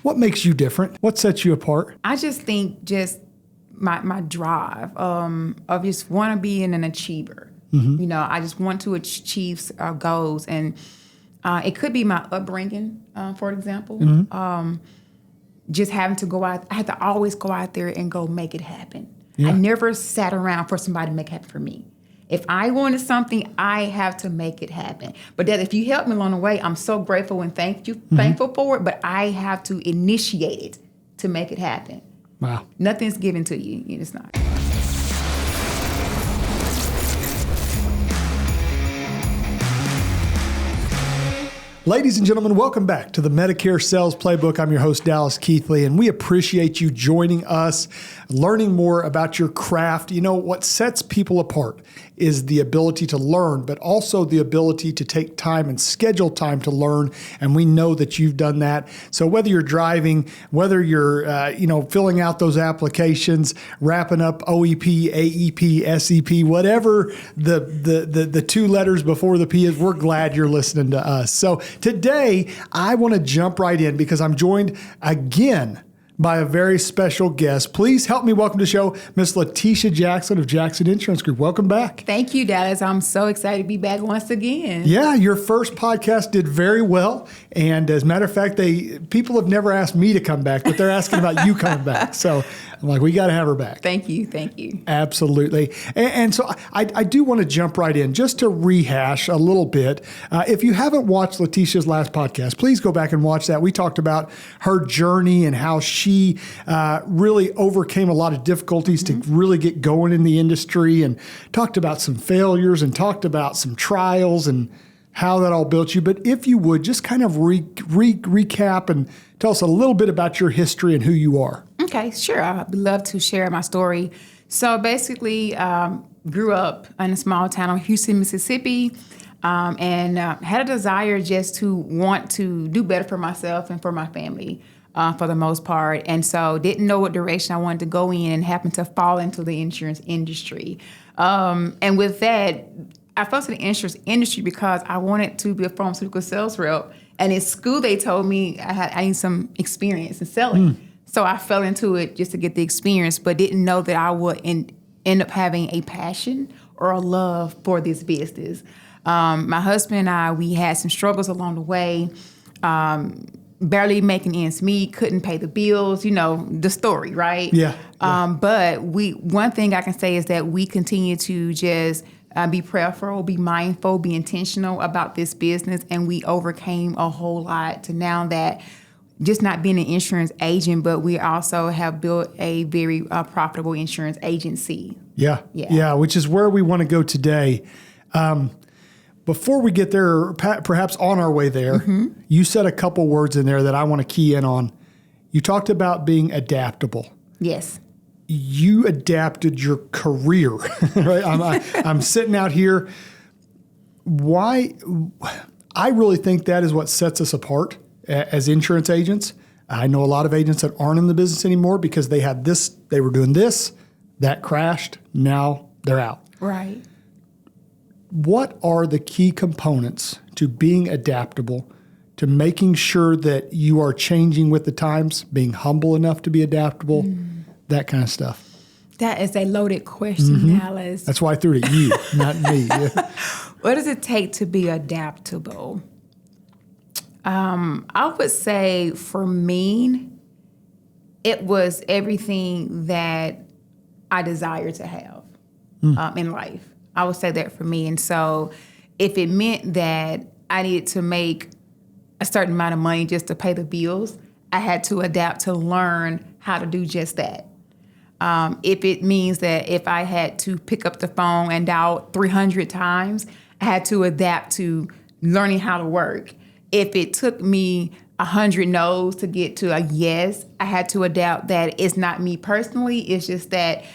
What makes you different? What sets you apart? I just think just my drive of just want to be an achiever. You know, I just want to achieve goals, and it could be my upbringing, for example. Just having to go out, I had to always go out there and go make it happen. I never sat around for somebody to make it happen for me. If I wanted something, I have to make it happen. But that if you help me along the way, I'm so grateful and thankful for it, but I have to initiate it to make it happen. Wow. Nothing's given to you. It's not. Ladies and gentlemen, welcome back to the Medicare Sales Playbook. I'm your host, Dallas Keithley, and we appreciate you joining us, learning more about your craft. You know, what sets people apart is the ability to learn, but also the ability to take time and schedule time to learn. And we know that you've done that. So whether you're driving, whether you're, filling out those applications, wrapping up OEP, AEP, SEP, whatever the two letters before the P is, we're glad you're listening to us. So today, I want to jump right in because I'm joined again by a very special guest. Please help me welcome to the show, Miss Leticia Jackson of Jackson Insurance Group. Welcome back. Thank you, Dallas. I'm so excited to be back once again. Yeah, your first podcast did very well. And as a matter of fact, people have never asked me to come back, but they're asking about you coming back. So I'm like, we got to have her back. Thank you. Thank you. Absolutely. And so I do want to jump right in just to rehash a little bit. If you haven't watched Leticia's last podcast, please go back and watch that. We talked about her journey and how she really overcame a lot of difficulties to really get going in the industry, and talked about some failures and talked about some trials and how that all built you. But if you would, just kind of recap and tell us a little bit about your history and who you are. Okay, sure. I'd love to share my story. So basically, grew up in a small town of Houston, Mississippi, and had a desire just to want to do better for myself and for my family. For the most part. And so didn't know what direction I wanted to go in, and happened to fall into the insurance industry. And with that, I fell into the insurance industry because I wanted to be a pharmaceutical sales rep. And in school, they told me I need some experience in selling. So I fell into it just to get the experience, but didn't know that I would end up having a passion or a love for this business. My husband and I, we had some struggles along the way. Barely making ends meet, couldn't pay the bills, the story, right? Yeah. But one thing I can say is that we continue to just be prayerful, be mindful, be intentional about this business, and we overcame a whole lot to now that just not being an insurance agent, but we also have built a very profitable insurance agency. Yeah, which is where we want to go today. Before we get there, perhaps on our way there, you said a couple words in there that I want to key in on. You talked about being adaptable. Yes. You adapted your career, right? I'm sitting out here. Why? I really think that is what sets us apart as insurance agents. I know a lot of agents that aren't in the business anymore because they had this, they were doing this, that crashed, now they're out. Right. What are the key components to being adaptable, to making sure that you are changing with the times, being humble enough to be adaptable, that kind of stuff? That is a loaded question, Dallas. That's why I threw it at you, not me. Yeah. What does it take to be adaptable? I would say for me, it was everything that I desire to have in life. I would say that for me. And so if it meant that I needed to make a certain amount of money just to pay the bills, I had to adapt to learn how to do just that. If it means that if I had to pick up the phone and dial 300 times, I had to adapt to learning how to work. If it took me 100 no's to get to a yes, I had to adapt that it's not me personally. It's just that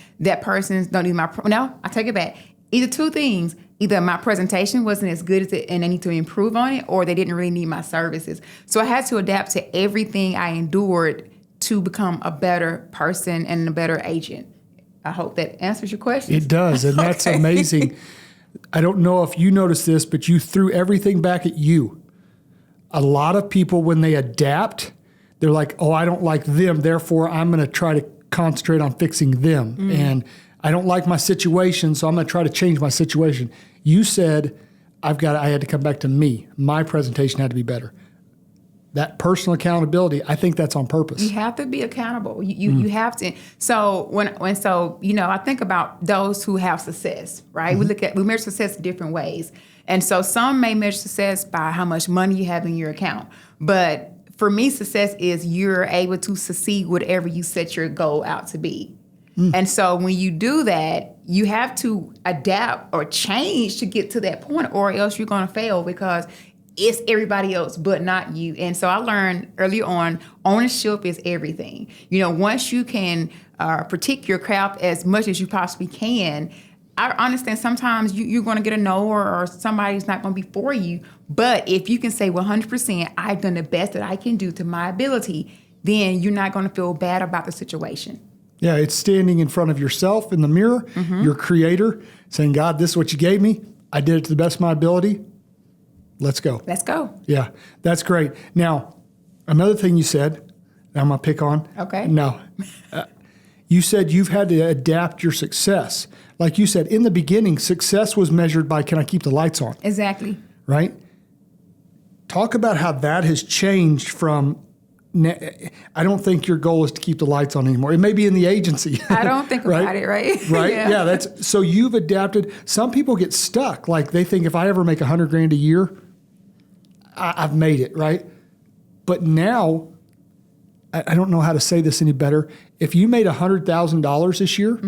person's don't need no, I take it back. Either two things. Either my presentation wasn't as good as it and I need to improve on it, or they didn't really need my services. So I had to adapt to everything I endured to become a better person and a better agent. I hope that answers your question. It does, and that's amazing. I don't know if you noticed this, but you threw everything back at you. A lot of people, when they adapt, they're like, oh, I don't like them, therefore I'm going to try to concentrate on fixing them. And I don't like my situation, so I'm going to try to change my situation. You said, I had to come back to me. My presentation had to be better. That personal accountability, I think that's on purpose. You have to be accountable. You have to. So I think about those who have success, right? We measure success in different ways. And so some may measure success by how much money you have in your account. But for me, success is you're able to succeed whatever you set your goal out to be. And so when you do that, you have to adapt or change to get to that point, or else you're going to fail because it's everybody else but not you. And so I learned early on, ownership is everything. Once you can protect your craft as much as you possibly can, I understand sometimes you're going to get a no or somebody's not going to be for you. But if you can say 100%, I've done the best that I can do to my ability, then you're not going to feel bad about the situation. Yeah, it's standing in front of yourself in the mirror, your creator, saying, God, this is what you gave me. I did it to the best of my ability. Let's go. Let's go. Yeah, that's great. Now, another thing you said, I'm going to pick on. Okay. No. You said you've had to adapt your success. Like you said, in the beginning, success was measured by, can I keep the lights on? Exactly. Right? Talk about how that has changed from, I don't think your goal is to keep the lights on anymore. It may be in the agency. I don't think right? about it, right? Right? Yeah. So you've adapted. Some people get stuck. Like they think if I ever make $100,000 a year, I've made it, right? But now, I don't know how to say this any better. If you made $100,000 this year,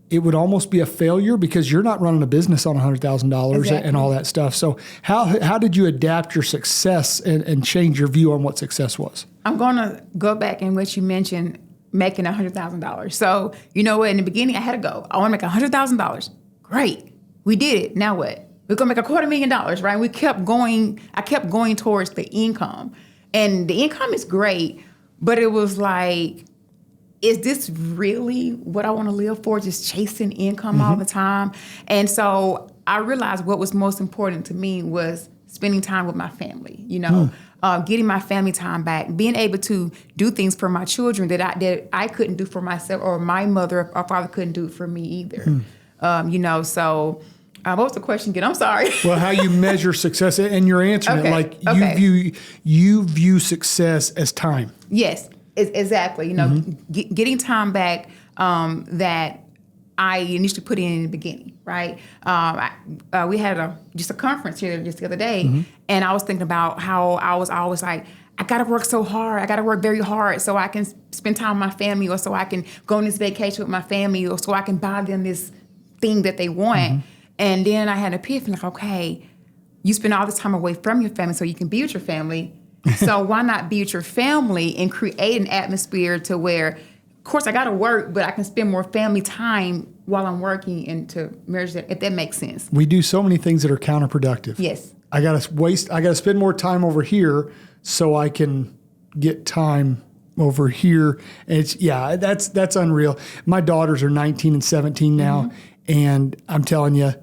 it would almost be a failure because you're not running a business on $100,000 and all that stuff. So how did you adapt your success and change your view on what success was? I'm going to go back in what you mentioned, making $100,000. So you know what? In the beginning, I had to go. I want to make $100,000. Great. We did it. Now what? We're going to make $250,000, right? We kept going. I kept going towards the income. And the income is great, but it was like, is this really what I want to live for? Just chasing income all the time? And so I realized what was most important to me was spending time with my family, getting my family time back, being able to do things for my children that I couldn't do for myself, or my mother or father couldn't do for me either. So what was the question again? I'm sorry. Well, how you measure success, and you're answering it like you view success as time. Yes, exactly. Getting time back that I initially put in the beginning, right? We had just a conference here just the other day, and I was thinking about how I was always like, I got to work so hard. I got to work very hard so I can spend time with my family, or so I can go on this vacation with my family, or so I can buy them this thing that they want. And then I had an epiphany, like, okay, you spend all this time away from your family so you can be with your family. So why not be with your family and create an atmosphere to where, of course, I got to work, but I can spend more family time while I'm working, and to measure that, if that makes sense. We do so many things that are counterproductive. Yes. I got to spend more time over here so I can get time over here. And that's unreal. My daughters are 19 and 17 now. And I'm telling you,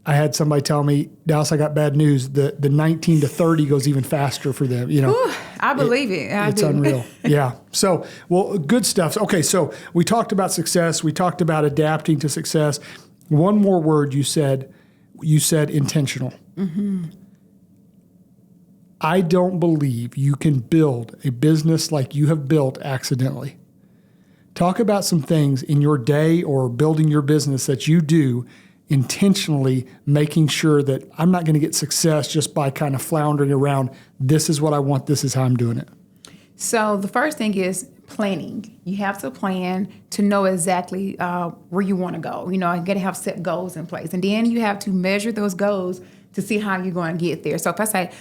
I had somebody tell me, Dallas, I got bad news. The 19 to 30 goes even faster for them. Ooh, I believe it. It's unreal. Yeah. So, well, good stuff. Okay. So we talked about success. We talked about adapting to success. One more word you said intentional. I don't believe you can build a business like you have built accidentally. Talk about some things in your day or building your business that you do intentionally, making sure that I'm not going to get success just by kind of floundering around. This is what I want. This is how I'm doing it. So the first thing is planning. You have to plan to know exactly where you want to go. You got to have set goals in place. And then you have to measure those goals to see how you're going to get there. So if I say,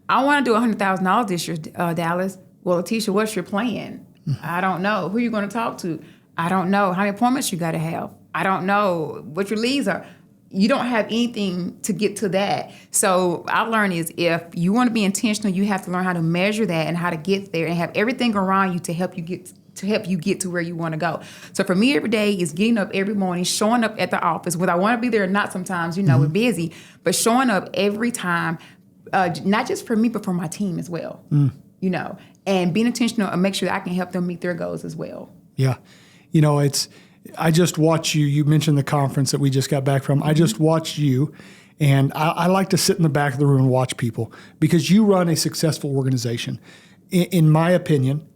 I want to do $100,000 this year, Dallas. Well, Letisha, what's your plan? I don't know. Who are you going to talk to? I don't know. How many appointments you got to have? I don't know what your leads are. You don't have anything to get to that. So I learned is if you want to be intentional, you have to learn how to measure that and how to get there, and have everything around you to help you get to where you want to go. So for me, every day is getting up every morning, showing up at the office, whether I want to be there or not. Sometimes, we're busy, but showing up every time, not just for me, but for my team as well. and being intentional and make sure that I can help them meet their goals as well. Yeah. You know, I just watch you. You mentioned the conference that we just got back from. I just watched you, and I like to sit in the back of the room and watch people because you run a successful organization. In my opinion,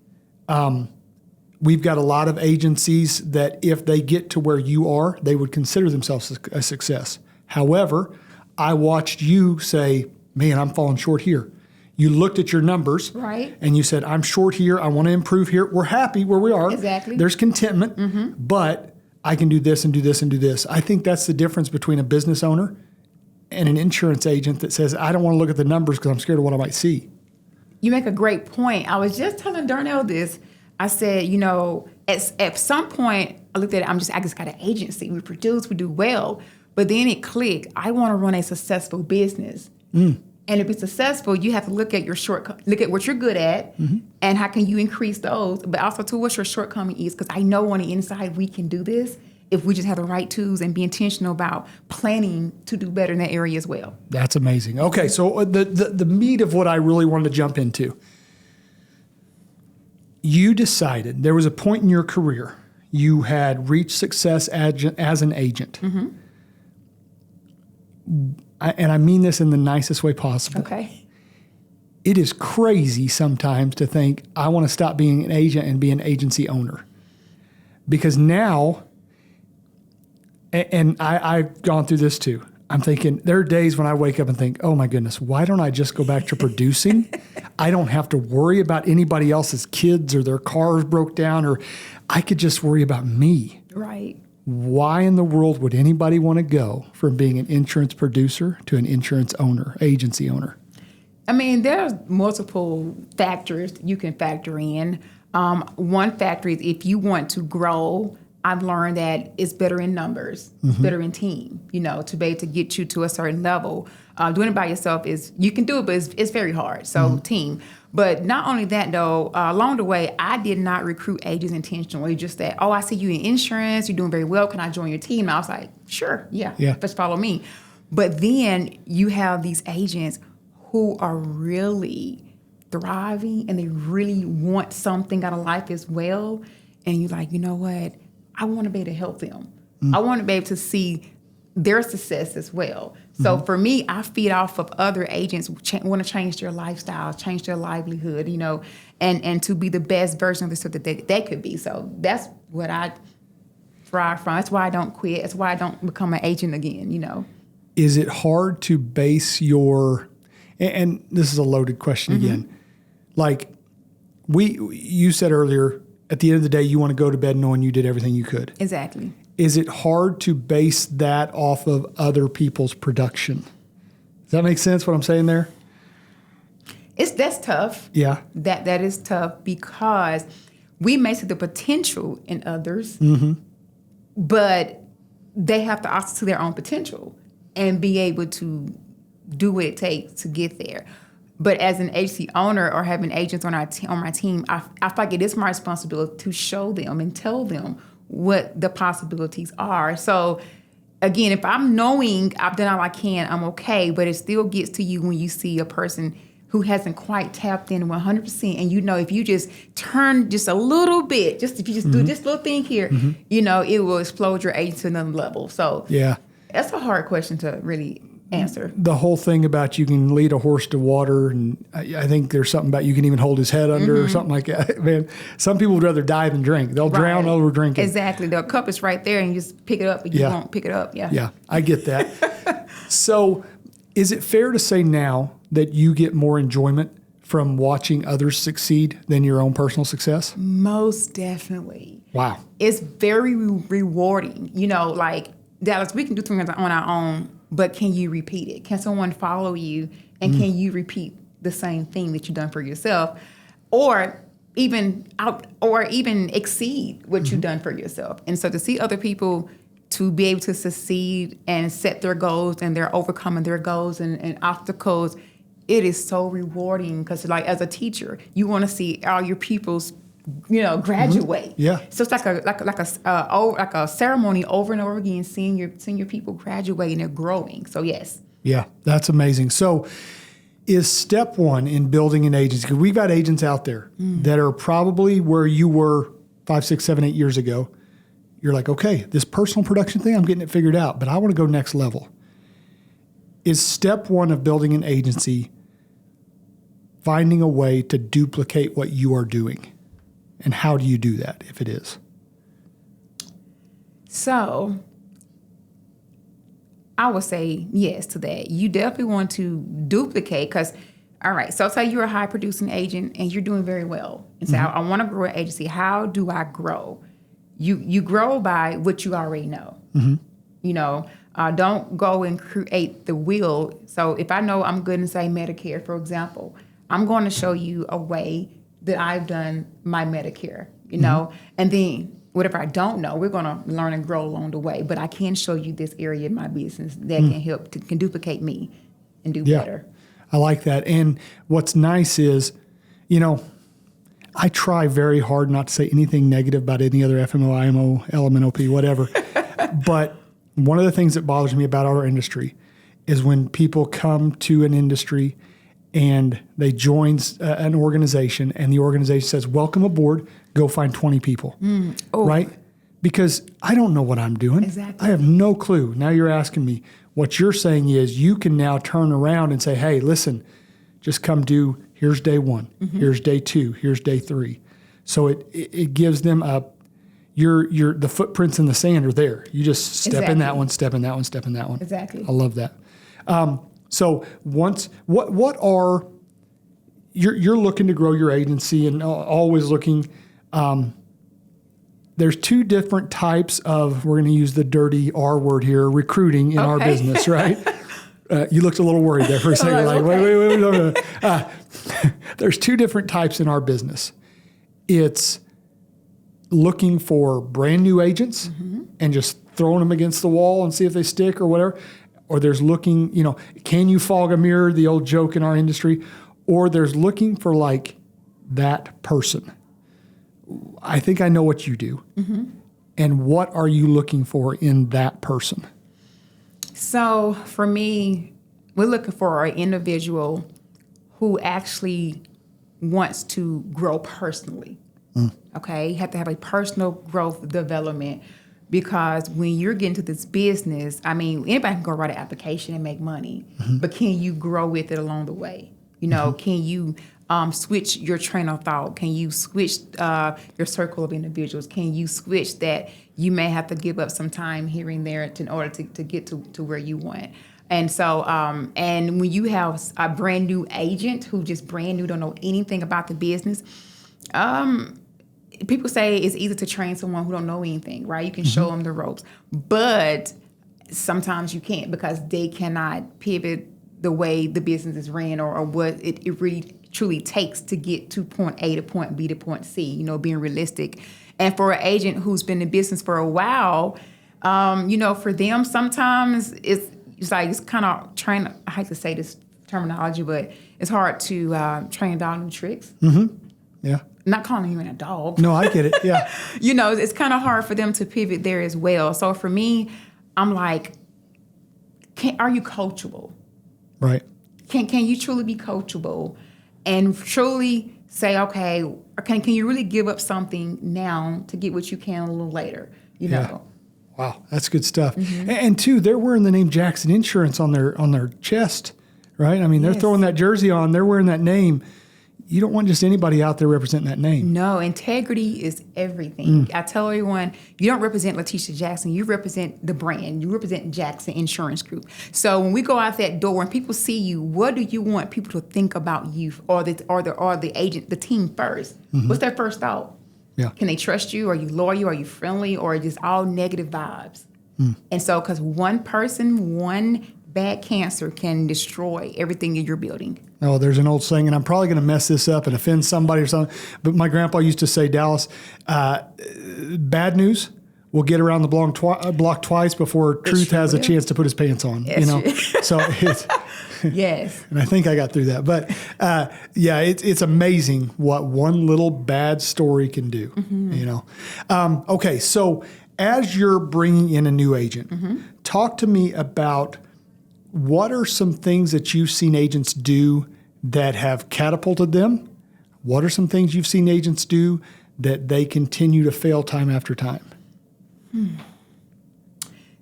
we've got a lot of agencies that if they get to where you are, they would consider themselves a success. However, I watched you say, man, I'm falling short here. You looked at your numbers, right, and you said, I'm short here. I want to improve here. We're happy where we are. Exactly. There's contentment, but I can do this and do this and do this. I think that's the difference between a business owner and an insurance agent that says, I don't want to look at the numbers because I'm scared of what I might see. You make a great point. I was just telling Darnell this. I said, you know, at some point, I looked at it, I just got an agency. We produce, we do well. But then it clicked. I want to run a successful business. And to be successful, you have to look at look at what you're good at, and how can you increase those, but also to what your shortcoming is. Because I know on the inside we can do this if we just have the right tools and be intentional about planning to do better in that area as well. That's amazing. Okay, so the meat of what I really wanted to jump into. You decided there was a point in your career you had reached success as an agent. And I mean this in the nicest way possible. Okay. It is crazy sometimes to think, I want to stop being an agent and be an agency owner. Because now, and I've gone through this too, I'm thinking, there are days when I wake up and think, oh my goodness, why don't I just go back to producing? I don't have to worry about anybody else's kids or their cars broke down, or I could just worry about me. Right. Why in the world would anybody want to go from being an insurance producer to an insurance owner, agency owner? I mean, there's multiple factors you can factor in. One factor is if you want to grow, I've learned that it's better in numbers, it's better in team, you know, to be able to get you to a certain level. Doing it by yourself you can do it, but it's very hard. So team. But not only that, though, along the way, I did not recruit agents intentionally. Just that, I see you in insurance, you're doing very well. Can I join your team? And I was like, sure, yeah, just follow me. But then you have these agents who are really thriving and they really want something out of life as well. And you're like, you know what? I want to be able to help them. I want to be able to see their success as well. So for me, I feed off of other agents who want to change their lifestyle, change their livelihood, you know, and to be the best version of themselves that they could be. So that's what I thrive from. That's why I don't quit. That's why I don't become an agent again, you know. Is it hard to base your, and this is a loaded question again, like you said earlier, at the end of the day, you want to go to bed knowing you did everything you could. Exactly. Is it hard to base that off of other people's production? Does that make sense what I'm saying there? That's tough. Yeah. That is tough because we may see the potential in others, but they have to also see their own potential and be able to do what it takes to get there. But as an agency owner or having agents on my team, I feel like it is my responsibility to show them and tell them what the possibilities are. So again, if I'm knowing I've done all I can, I'm okay, but it still gets to you when you see a person who hasn't quite tapped in 100%. And you know, if you just turn just a little bit, if you just do this little thing here, you know, it will explode your agency to another level. So yeah, that's a hard question to really answer. The whole thing about you can lead a horse to water, and I think there's something about you can even hold his head under or something like that. Man, some people would rather die than drink. They'll drown over drinking. Exactly. The cup is right there, and you just pick it up, and you won't pick it up. Yeah, I get that. So is it fair to say now that you get more enjoyment from watching others succeed than your own personal success? Most definitely. Wow. It's very rewarding. You know, like, Dallas, we can do things on our own, but can you repeat it? Can someone follow you, and can you repeat the same thing that you've done for yourself, or even exceed what you've done for yourself? And so to see other people to be able to succeed and set their goals, and they're overcoming their goals and obstacles, it is so rewarding because, like, as a teacher, you want to see all your pupils, you know, graduate. Yeah. So it's like a ceremony over and over again, seeing your people graduate and they're growing. So yes. Yeah, that's amazing. So is step one in building an agency. Because we've got agents out there that are probably where you were 5, 6, 7, 8 years ago. You're like, okay, this personal production thing, I'm getting it figured out, but I want to go next level. Is step one of building an agency finding a way to duplicate what you are doing? And how do you do that, if it is? So I would say yes to that. You definitely want to duplicate because, all right, so say you're a high producing agent and you're doing very well. And say, I want to grow an agency. How do I grow? You grow by what you already know. You know, don't go and create the wheel. So if I know I'm good in, say, Medicare, for example, I'm going to show you a way that I've done my Medicare, you know, and then whatever I don't know, we're going to learn and grow along the way. But I can show you this area of my business that can help, can duplicate me and do better. I like that. And what's nice is, you know, I try very hard not to say anything negative about any other FMO, IMO, LMNOP, whatever. But one of the things that bothers me about our industry is when people come to an industry and they join an organization and the organization says, welcome aboard, go find 20 people, right? Because I don't know what I'm doing. Exactly. I have no clue. Now you're asking me. What you're saying is you can now turn around and say, hey, listen, just come do, here's day 1, here's day 2, here's day 3. So it gives them the footprints in the sand are there. You just step in that one, step in that one, step in that one. Exactly. I love that. So once, what are, you're looking to grow your agency and always looking, there's 2 different types of, we're going to use the dirty R word here, recruiting in our business, right? You looked a little worried there for a second. Like, wait. There's 2 different types in our business. It's looking for brand new agents and just throwing them against the wall and see if they stick or whatever. Or there's looking, you know, can you fog a mirror, the old joke in our industry? Or there's looking for like that person. I think I know what you do. And what are you looking for in that person? So for me, we're looking for an individual who actually wants to grow personally. Okay, you have to have a personal growth development because when you're getting to this business, I mean, anybody can go write an application and make money, but can you grow with it along the way? You know, can you switch your train of thought? Can you switch your circle of individuals? Can you switch that you may have to give up some time here and there in order to get to where you want? And so, and when you have a brand new agent who just brand new, don't know anything about the business, people say it's easy to train someone who don't know anything, right? You can show them the ropes, but sometimes you can't because they cannot pivot the way the business is ran or what it really truly takes to get to point A to point B to point C, you know, being realistic. And for an agent who's been in business for a while, you know, for them, sometimes it's kind of trying, I hate to say this terminology, but it's hard to train a dog new tricks. Yeah. Not calling you a dog. No, I get it. Yeah. You know, it's kind of hard for them to pivot there as well. So for me, I'm like, are you coachable? Right. Can you truly be coachable and truly say, okay, can you really give up something now to get what you can a little later? You know. Wow, that's good stuff. And too, they're wearing the name Jackson Insurance on their chest, right? I mean, they're throwing that jersey on. They're wearing that name. You don't want just anybody out there representing that name. No, integrity is everything. I tell everyone, you don't represent Leticia Jackson. You represent the brand. You represent Jackson Insurance Group. So when we go out that door and people see you, what do you want people to think about you or the agent, the team first? What's their first thought? Yeah. Can they trust you? Are you loyal? Are you friendly? Or just all negative vibes? And so, because one person, one bad cancer can destroy everything that you're building. Oh, there's an old saying, and I'm probably going to mess this up and offend somebody or something, but my grandpa used to say, Dallas, bad news will get around the block twice before truth has a chance to put his pants on. Yes, you know, so it's yes. And I think I got through that, but yeah, it's amazing what one little bad story can do. You know, okay, so as you're bringing in a new agent, talk to me about what are some things that you've seen agents do that have catapulted them? What are some things you've seen agents do that they continue to fail time after time?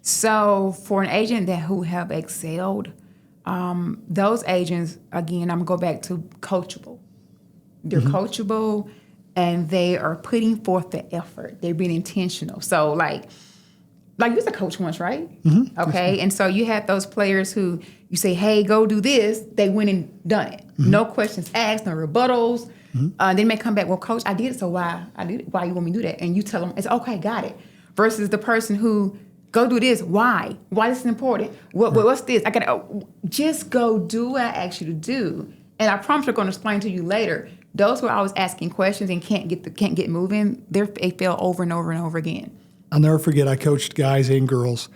So for an agent who have excelled, those agents, again, I'm going to go back to coachable. They're coachable, and they are putting forth the effort. They're being intentional. So like you was a coach once, right? Mm-hmm. Okay. And so you had those players who you say, hey, go do this. They went and done it. Mm-hmm. No questions asked, no rebuttals. Mm-hmm. They may come back, well, coach, I did it. So why you want me to do that? And you tell them, it's okay, got it. Versus the person who, go do this. Why? Why this is important? What's this? I gotta just go do what I asked you to do. And I promise I'm going to explain to you later. Those who are always asking questions and can't get moving, they fail over and over and over again. I'll never forget, I coached guys and girls.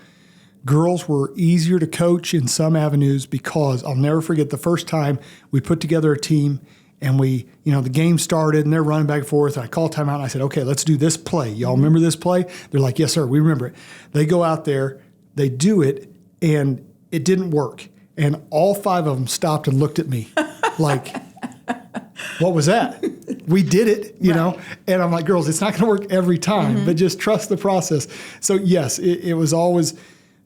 Girls were easier to coach in some avenues because I'll never forget the first time we put together a team and we, the game started and they're running back and forth. And I called timeout and I said, okay, let's do this play. Y'all remember this play? They're like, yes, sir, we remember it. They go out there, they do it, and it didn't work. And all 5 of them stopped and looked at me like, what was that? We did it, you know? And I'm like, girls, it's not going to work every time, but just trust the process. So yes, it was always,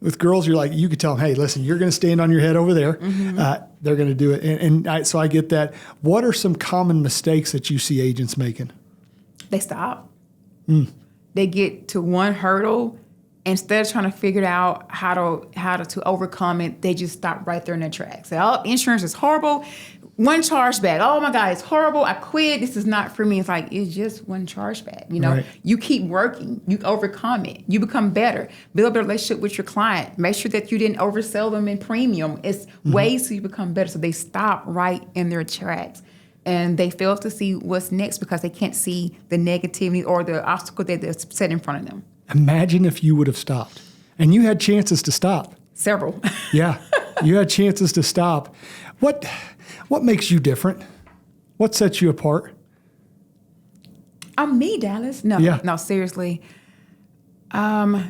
with girls, you're like, you could tell them, hey, listen, you're going to stand on your head over there. They're going to do it. So I get that. What are some common mistakes that you see agents making? They stop. They get to one hurdle. Instead of trying to figure out how to overcome it, they just stop right there in their tracks. Say, oh, insurance is horrible. One chargeback. Oh my God, it's horrible. I quit. This is not for me. It's like, it's just one chargeback. Right. You keep working. You overcome it. You become better. Build a relationship with your client. Make sure that you didn't oversell them in premium. It's ways so you become better. So they stop right in their tracks. And they fail to see what's next because they can't see the negativity or the obstacle that they're set in front of them. Imagine if you would have stopped. And you had chances to stop. Several. Yeah, you had chances to stop. What makes you different? What sets you apart? I'm me, Dallas. No, seriously. That's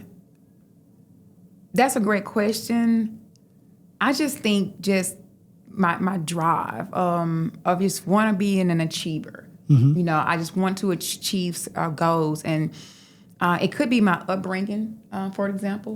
a great question. I just think my drive of just want to be an achiever. I just want to achieve goals, and it could be my upbringing, for example.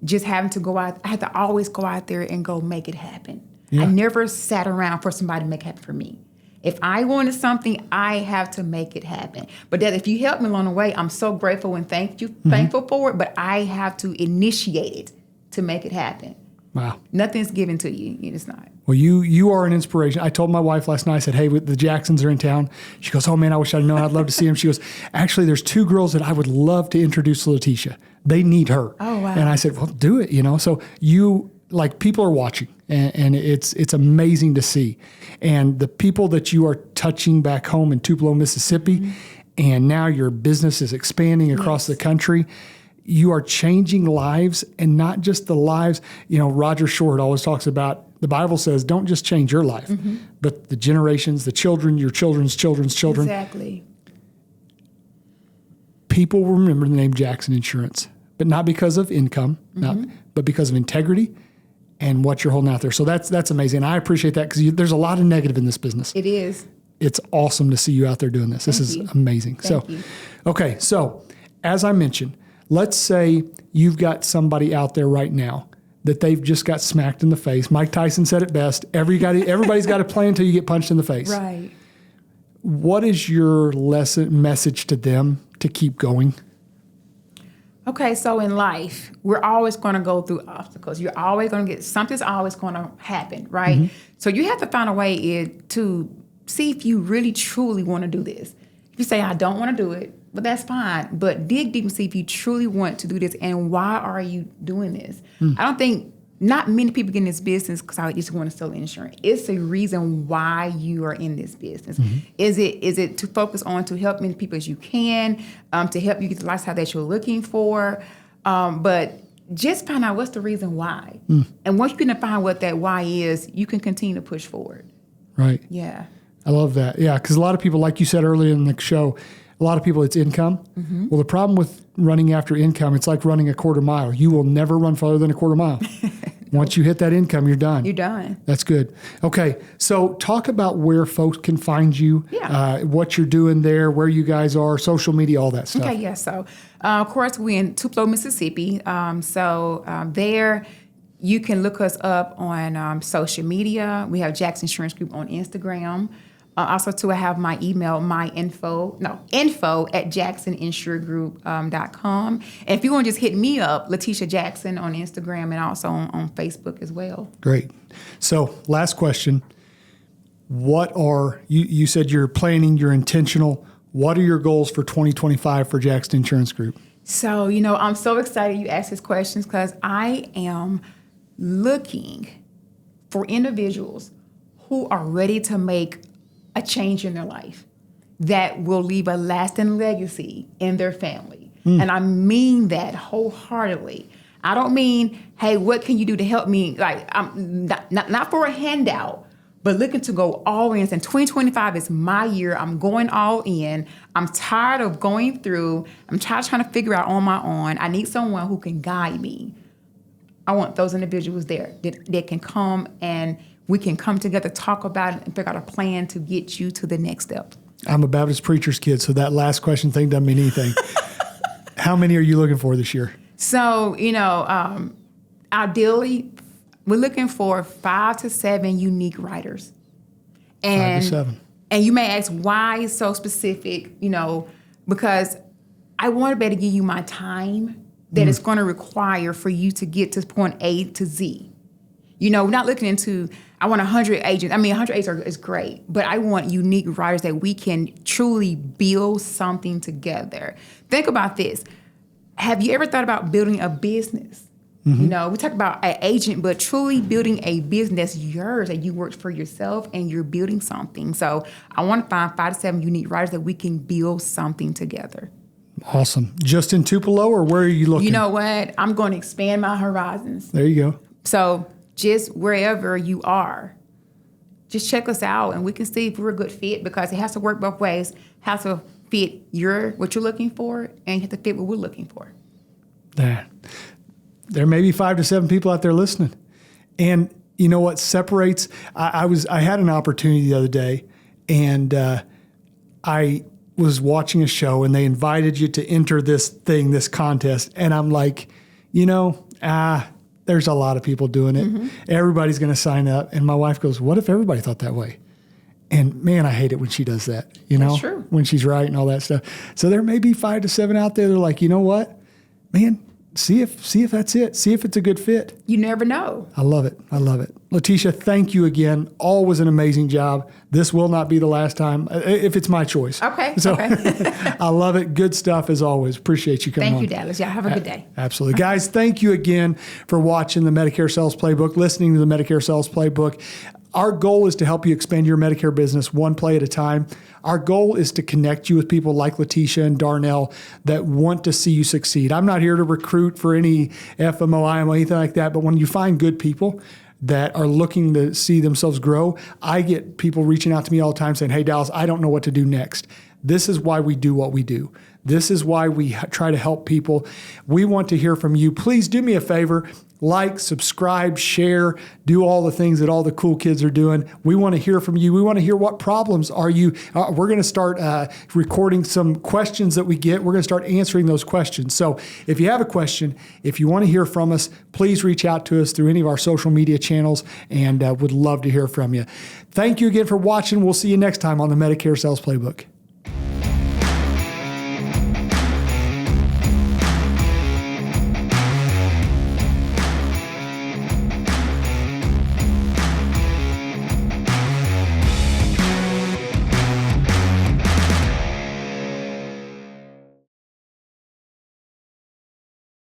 Just having to go out. I had to always go out there and go make it happen. Yeah. I never sat around for somebody to make it happen for me. If I wanted something, I have to make it happen. But that if you help me along the way, I'm so grateful and thankful for it. But I have to initiate it to make it happen. Wow. Nothing's given to you. It's not. Well, you are an inspiration. I told my wife last night, I said, hey, the Jacksons are in town. She goes, oh man, I wish I'd known. I'd love to see them. She goes, actually, there's 2 girls that I would love to introduce to Letisha. They need her. Oh, wow. And I said, well, do it, So people are watching, and it's amazing to see. And the people that you are touching back home in Tupelo, Mississippi, and now your business is expanding across the country. You are changing lives, and not just the lives. Roger Short always talks about, the Bible says, don't just change your life, but the generations, the children, your children's children's children. Exactly. People remember the name Jackson Insurance, but not because of income, but because of integrity and what you're holding out there. So that's amazing. I appreciate that because there's a lot of negative in this business. It is. It's awesome to see you out there doing this. This is amazing. Thank you. Okay. So as I mentioned, let's say you've got somebody out there right now that they've just got smacked in the face. Mike Tyson said it best. Everybody's got to play until you get punched in the face. Right. What is your message to them to keep going? Okay, so in life, we're always going to go through obstacles. You're always going to get, something's always going to happen, right? So you have to find a way to see if you really, truly want to do this. If you say, I don't want to do it, but that's fine. But dig deep and see if you truly want to do this and why are you doing this? I don't think, not many people get in this business because I just want to sell insurance. It's a reason why you are in this business. Is it to focus on to help many people as you can, to help you get the lifestyle that you're looking for? But just find out what's the reason why. And once you can find what that why is, you can continue to push forward. Right. Yeah. I love that. Yeah, because a lot of people, like you said earlier in the show, a lot of people, it's income. Well, the problem with running after income, it's like running a quarter mile. You will never run farther than a quarter mile. Once you hit that income, you're done. You're done. That's good. Okay. So talk about where folks can find you, what you're doing there, where you guys are, social media, all that stuff. Okay, yeah. So, of course, we're in Tupelo, Mississippi. There you can look us up on social media. We have Jackson Insurance Group on Instagram. Also, too, I have my email, info at jacksoninsuregroup.com. And if you want to just hit me up, Leticia Jackson on Instagram and also on Facebook as well. Great. So last question. What are, you said you're planning, you're intentional. What are your goals for 2025 for Jackson Insurance Group? So, I'm so excited you asked these questions because I am looking for individuals who are ready to make a change in their life that will leave a lasting legacy in their family. And I mean that wholeheartedly. I don't mean, hey, what can you do to help me? Like, I'm not for a handout, but looking to go all in. And 2025 is my year. I'm going all in. I'm tired of going through. I'm trying to figure out on my own. I need someone who can guide me. I want those individuals there that can come and we can come together, talk about it, and figure out a plan to get you to the next step. I'm a Baptist preacher's kid, so that last question thing doesn't mean anything. How many are you looking for this year? So, ideally, we're looking for 5 to 7 unique writers. 5 to 7. And you may ask why so specific, because I want to be able to give you my time that it's going to require for you to get to point A to Z. We're not looking into, I want 100 agents. 100 agents is great, but I want unique writers that we can truly build something together. Think about this. Have you ever thought about building a business? We talk about an agent, but truly building a business that's yours, that you worked for yourself and you're building something. So I want to find 5 to 7 unique writers that we can build something together. Awesome. Just in Tupelo, or where are you looking? You know what? I'm going to expand my horizons. There you go. So just wherever you are, just check us out and we can see if we're a good fit, because it has to work both ways. It has to fit what you're looking for, and you have to fit what we're looking for. There may be 5 to 7 people out there listening. And you know what separates? I had an opportunity the other day, and I was watching a show and they invited you to enter this contest. And I'm like, there's a lot of people doing it. Everybody's going to sign up. And my wife goes, what if everybody thought that way? And man, I hate it when she does that, That's true. When she's right and all that stuff. So there may be 5 to 7 out there that are like, you know what, man, see if that's it. See if it's a good fit. You never know. I love it. Letisha, thank you again. Always an amazing job. This will not be the last time, if it's my choice. Okay. I love it. Good stuff as always. Appreciate you coming on. Thank you, Dallas. Yeah, have a good day. Absolutely. Guys, thank you again for watching the Medicare Sales Playbook, listening to the Medicare Sales Playbook. Our goal is to help you expand your Medicare business one play at a time. Our goal is to connect you with people like Leticia and Darnell that want to see you succeed. I'm not here to recruit for any FMO, IMO, anything like that, but when you find good people that are looking to see themselves grow, I get people reaching out to me all the time saying, hey, Dallas, I don't know what to do next. This is why we do what we do. This is why we try to help people. We want to hear from you. Please do me a favor. Like, subscribe, share, do all the things that all the cool kids are doing. We want to hear from you. We want to hear what problems are you. We're going to start recording some questions that we get. We're going to start answering those questions. So if you have a question, if you want to hear from us, please reach out to us through any of our social media channels, and would love to hear from you. Thank you again for watching. We'll see you next time on the Medicare Sales Playbook.